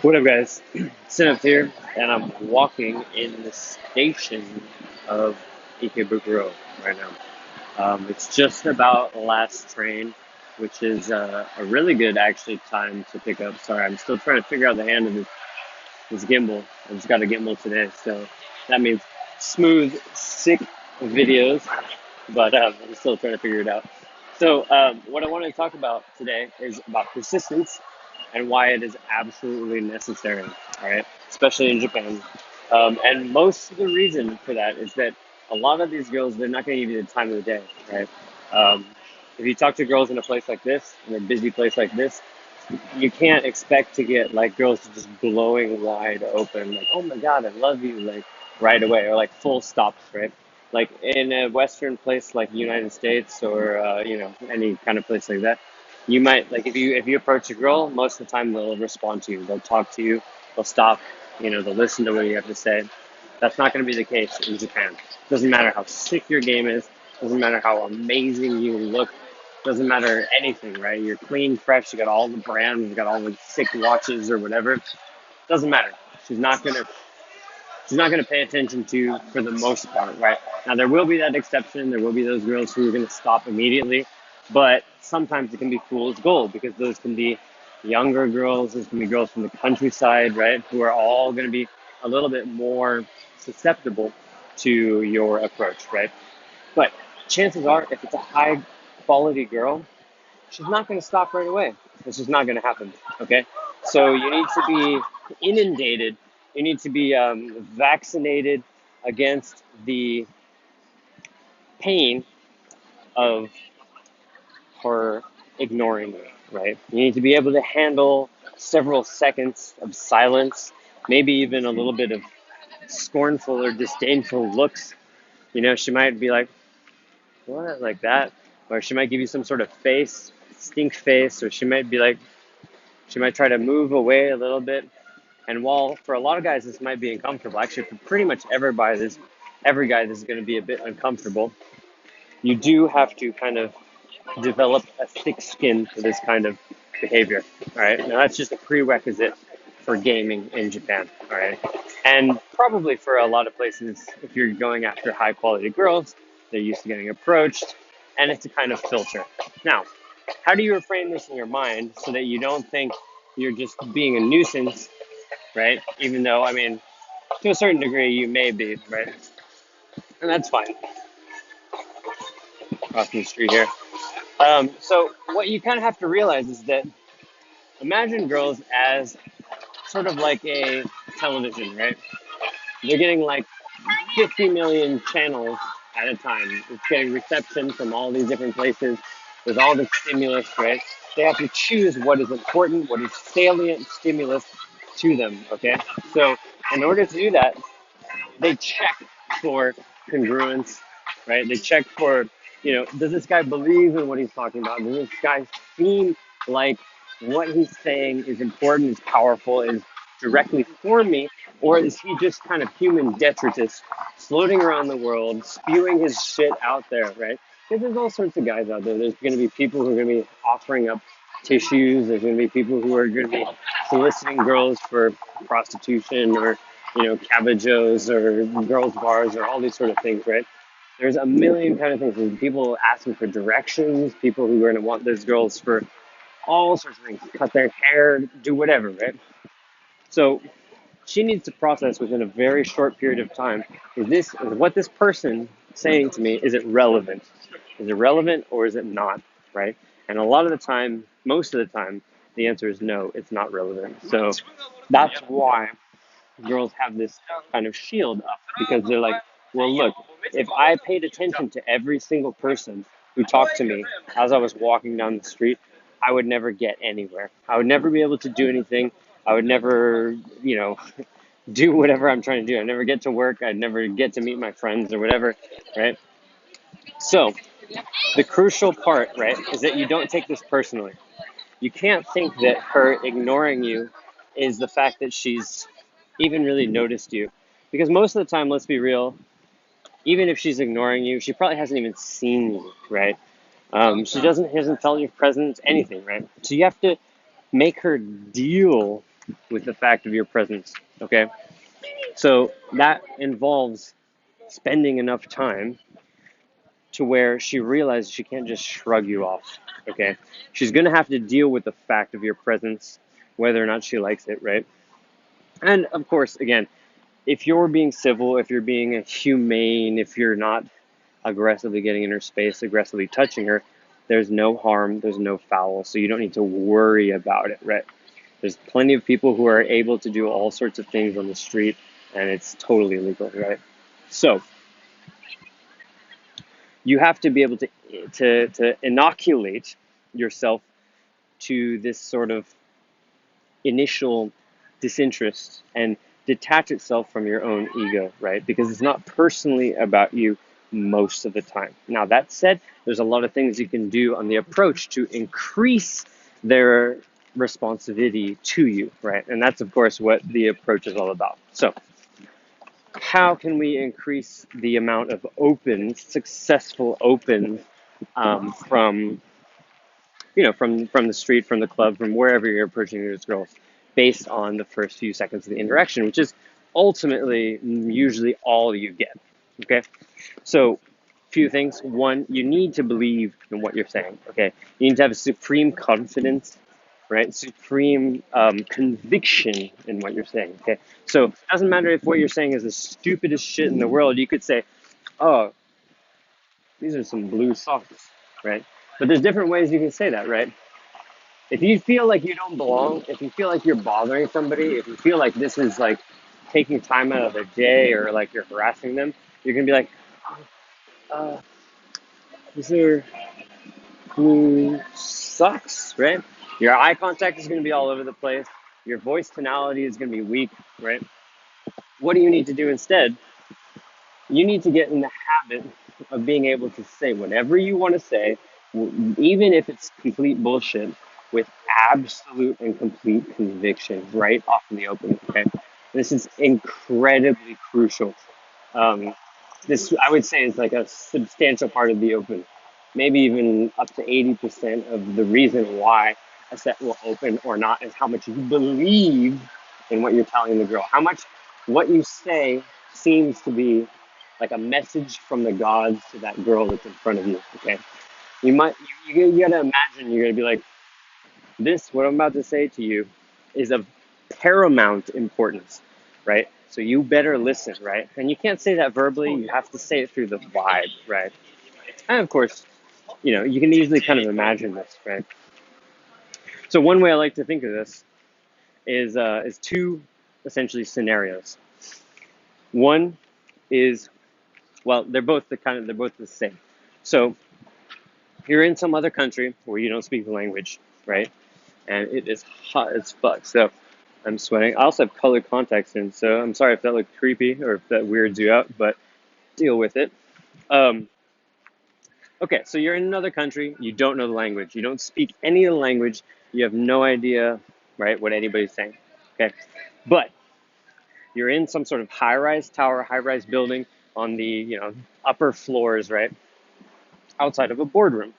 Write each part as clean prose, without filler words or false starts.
What up, guys? Sinapse here, and I'm walking in the station of Ikebukuro right now. It's just about last train, which is a really good actually time to pick up. Sorry, I'm still trying to figure out the hand of this gimbal. I just got a gimbal today, so that means smooth, sick videos, but I'm still trying to figure it out. So, what I want to talk about today is about persistence and why it is absolutely necessary, all right, especially in Japan. And most of the reason for that is that a lot of these girls, they're not going to give you the time of the day, right? Um, if you talk to girls in a place like this, in a busy place like this, you can't expect to get like girls just glowing wide open, like, oh my God, I love you, like right away, or like full stops, right? Like in a Western place like the United States or, any kind of place like that, you might like if you approach a girl, most of the time they'll respond to you, they'll talk to you, they'll stop, they'll listen to what you have to say. That's not going to be the case in Japan. Doesn't matter how sick your game is, doesn't matter how amazing you look, doesn't matter anything, right? You're clean, fresh, you got all the brands, you got all the sick watches or whatever. Doesn't matter. She's not gonna she's not gonna pay attention to you for the most part, right? Now there will be that exception, there will be those girls who are gonna stop immediately, but sometimes it can be fool's gold because those can be younger girls, those can be girls from the countryside, right? Who are all gonna be a little bit more susceptible to your approach, right? But chances are, if it's a high quality girl, she's not going to stop right away. It's just not going to happen. Okay, so you need to be inundated. You need to be vaccinated against the pain of her ignoring you. Right? You need to be able to handle several seconds of silence, maybe even a little bit of scornful or disdainful looks. She might be like, "What?" like that, or she might give you some sort of face, stink face, or she might try to move away a little bit. And while for a lot of guys this might be uncomfortable, actually for pretty much every guy this is going to be a bit uncomfortable. You do have to kind of develop a thick skin for this kind of behavior. All right, now that's just a prerequisite for gaming in Japan. All right, and probably for a lot of places, if you're going after high quality girls, they're used to getting approached, and it's a kind of filter. Now, how do you reframe this in your mind so that you don't think you're just being a nuisance, right? Even though, I mean, to a certain degree, you may be, right? And that's fine. Crossing the street here. So what you kind of have to realize is that imagine girls as sort of like a television, right? They're getting like 50 million channels at a time. It's getting reception from all these different places. There's all this stimulus, right? They have to choose what is important, what is salient stimulus to them, okay? So in order to do that, they check for congruence, right? They check for, does this guy believe in what he's talking about? Does this guy seem like what he's saying is important, is powerful, is directly for me? Or is he just kind of human detritus floating around the world, spewing his shit out there, right? Because there's all sorts of guys out there. There's going to be people who are going to be offering up tissues. There's going to be people who are going to be soliciting girls for prostitution or cabbages or girls' bars or all these sort of things, right? There's a million kind of things. There's people asking for directions, people who are going to want those girls for all sorts of things, cut their hair, do whatever, right? So she needs to process within a very short period of time, is what this person saying to me, is it relevant? Is it relevant or is it not, right? And a lot of the time, most of the time, the answer is no, it's not relevant. So that's why girls have this kind of shield up, because they're like, well, look, if I paid attention to every single person who talked to me as I was walking down the street, I would never get anywhere. I would never be able to do anything. I would never, do whatever I'm trying to do. I'd never get to work. I'd never get to meet my friends or whatever, right? So the crucial part, right, is that you don't take this personally. You can't think that her ignoring you is the fact that she's even really noticed you. Because most of the time, let's be real, even if she's ignoring you, she probably hasn't even seen you, right? She hasn't felt your presence, anything, right? So you have to make her deal with the fact of your presence, okay? So that involves spending enough time to where she realizes she can't just shrug you off, okay? She's going to have to deal with the fact of your presence, whether or not she likes it, right? And of course, again, if you're being civil, if you're being humane, if you're not aggressively getting in her space, aggressively touching her, there's no harm, there's no foul, so you don't need to worry about it, right? There's plenty of people who are able to do all sorts of things on the street, and it's totally legal, right? So you have to be able to inoculate yourself to this sort of initial disinterest and detach itself from your own ego, right? Because it's not personally about you most of the time. Now, that said, there's a lot of things you can do on the approach to increase their responsibility to you, right? And that's, of course, what the approach is all about. So, how can we increase the amount of open, successful open from from the street, from the club, from wherever you're approaching these girls, based on the first few seconds of the interaction, which is ultimately usually all you get. Okay, so few things. One, you need to believe in what you're saying. Okay, you need to have a supreme confidence, right? Supreme conviction in what you're saying. Okay, so it doesn't matter if what you're saying is the stupidest shit in the world. You could say, "Oh, these are some blue socks," right? But there's different ways you can say that, right? If you feel like you don't belong, if you feel like you're bothering somebody, if you feel like this is like taking time out of their day or like you're harassing them, you're gonna be like, uh, these are blue socks, right? Your eye contact is gonna be all over the place. Your voice tonality is gonna be weak, right? What do you need to do instead? You need to get in the habit of being able to say whatever you want to say, even if it's complete bullshit, with absolute and complete conviction right off in the open. Okay, this is incredibly crucial. Um, this I would say is like a substantial part of the open, maybe even up to 80% of the reason why a set will open or not is how much you believe in what you're telling the girl, how much what you say seems to be like a message from the gods to that girl that's in front of you. Okay, you gotta imagine you're gonna be like, this what I'm about to say to you is of paramount importance, right? So you better listen, right? And you can't say that verbally. You have to say it through the vibe, right? And of course, you can easily kind of imagine this, right? So one way I like to think of this is two essentially scenarios. One is, well, they're both the same. So you're in some other country where you don't speak the language, right? And it is hot as fuck. So I'm sweating. I also have colored contacts in, so I'm sorry if that looked creepy or if that weirds you out, but deal with it. Um, okay, so you're in another country. You don't know the language. You don't speak any of the language. You have no idea, right, what anybody's saying. Okay, but you're in some sort of high-rise tower, high-rise building on the upper floors, right, outside of a boardroom.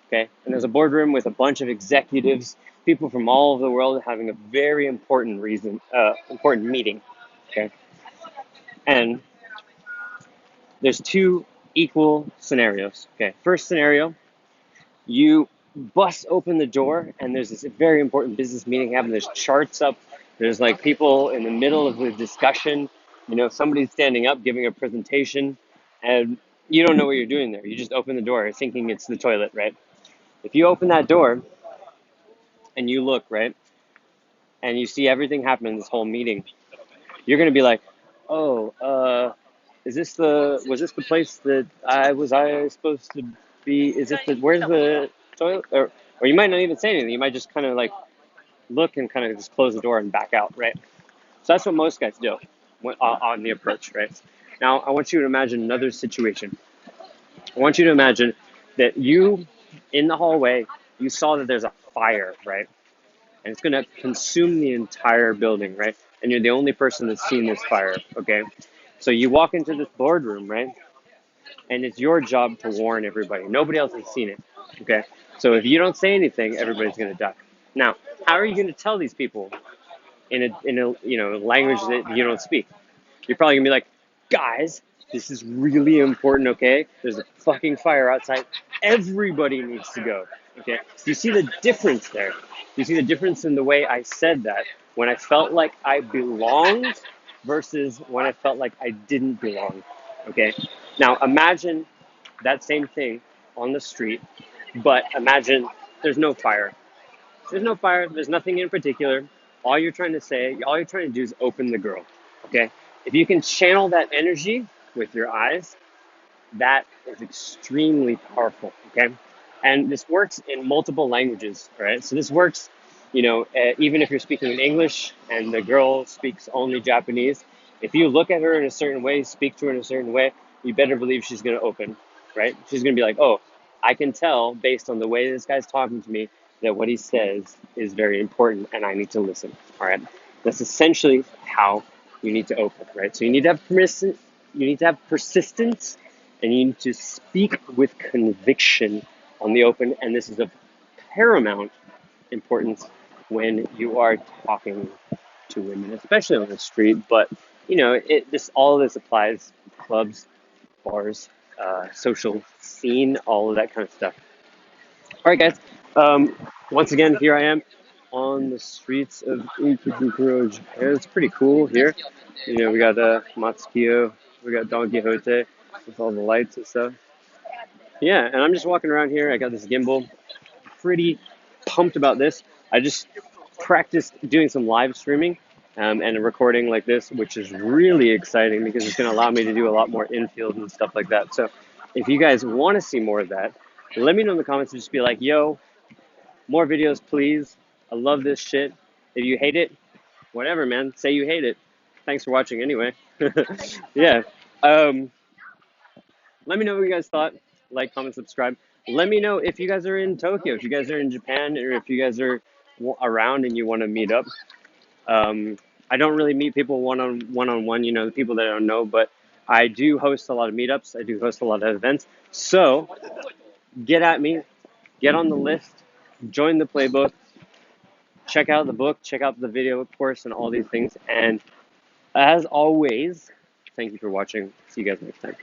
Okay, and there's a boardroom with a bunch of executives, people from all over the world having a very important meeting. Okay, and there's two equal scenarios. Okay, first scenario, you bust open the door and there's this very important business meeting happening. There's charts up. There's like people in the middle of the discussion. Somebody's standing up giving a presentation, and you don't know what you're doing there. You just open the door thinking it's the toilet, right? If you open that door and you look, right, and you see everything happen in this whole meeting, you're gonna be like, oh, was this the place that I supposed to be? Where's the toilet? Or you might not even say anything. You might just kind of like look and kind of just close the door and back out, right? So that's what most guys do on the approach, right? Now, I want you to imagine another situation. I want you to imagine that in the hallway, you saw that there's a fire, right? And it's going to consume the entire building, right? And you're the only person that's seen this fire, okay? So you walk into this boardroom, right? And it's your job to warn everybody. Nobody else has seen it, okay? So if you don't say anything, everybody's going to die. Now, how are you going to tell these people in a language that you don't speak. You're probably gonna be like, guys, this is really important, okay? There's a fucking fire outside. Everybody needs to go. Okay. Do you see the difference there? Do you see the difference in the way I said that when I felt like I belonged versus when I felt like I didn't belong? Okay. Now imagine that same thing on the street, but imagine there's no fire. There's no fire. There's nothing in particular. All you're trying to do is open the girl. Okay. If you can channel that energy with your eyes, that is extremely powerful. Okay. And this works in multiple languages. Right. So this works, even if you're speaking in English and the girl speaks only Japanese, if you look at her in a certain way, speak to her in a certain way, you better believe she's going to open. Right. She's going to be like, oh, I can tell based on the way this guy's talking to me that what he says is very important and I need to listen. All right. That's essentially how you need to open, right? So you need to have persistence, and you need to speak with conviction on the open, and this is of paramount importance when you are talking to women, especially on the street. But all of this applies to clubs, bars, social scene, all of that kind of stuff. All right, guys. Once again, here I am on the streets of Ikebukuro, Japan. It's pretty cool here. We got Matsukiyo, we got Don Quixote with all the lights and stuff. Yeah, and I'm just walking around here. I got this gimbal. Pretty pumped about this. I just practiced doing some live streaming and a recording like this, which is really exciting because it's going to allow me to do a lot more infield and stuff like that. So if you guys want to see more of that, let me know in the comments and just be like, yo, more videos, please. I love this shit. If you hate it, whatever, man. Say you hate it. Thanks for watching anyway. Yeah. Let me know what you guys thought. Like, comment, subscribe. Let me know if you guys are in Tokyo, if you guys are in Japan, or if you guys are around and you want to meet up. I don't really meet people one-on-one, the people that I don't know, but I do host a lot of meetups. I do host a lot of events. So get at me, get on the list, join the playbook, check out the book, check out the video course, and all these things. And as always, thank you for watching. See you guys next time.